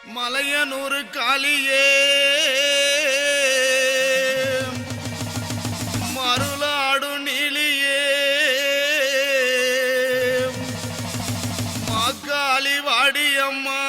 மலையனூர் காளியே மருளாடு நீலியே மாக்காளி வாடியம்மா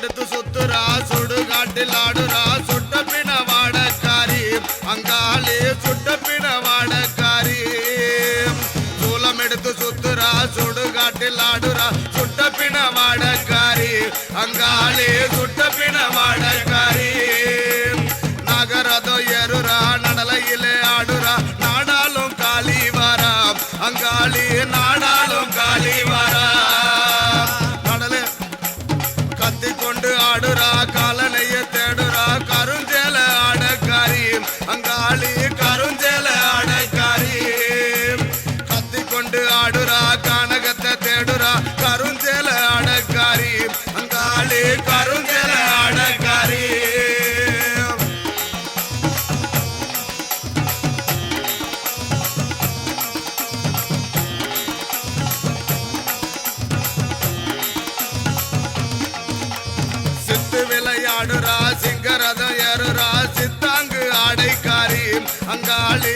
எடுத்து சுத்துரா சுடுகாட்டில் ஆடுரா சுட்ட பின வாடக்காரி அங்காளி சுட்ட பின வாடக்காரி சூலம் எடுத்து சுத்துரா சுடுகாட்டில் ஆடுரா சுட்ட பின வாடக்காரி அங்காளி சுட்ட பின வாடக்காரி நகரதோ ஏறுரா நடலையிலே ஆடுரா நாடாலும் காளி வாரா அங்காளி நாடாலும் காளி வாரா கொண்டு ஆடுரா காலனைய தேடுரா கருஞ்சேல ஆடக்காரி அங்காளி கருஞ்சேல ஆடக்காரி கத்தி கொண்டு ஆடுரா கானகத்தை தேடுரா கருஞ்சேல ஆடக்காரி அங்காளி கருஞ்சேல ஆடக்காரி விளையாடுரா சிங்கரதம் ஏறுரா சித்தாங்கு ஆடைக்காரி அங்காளி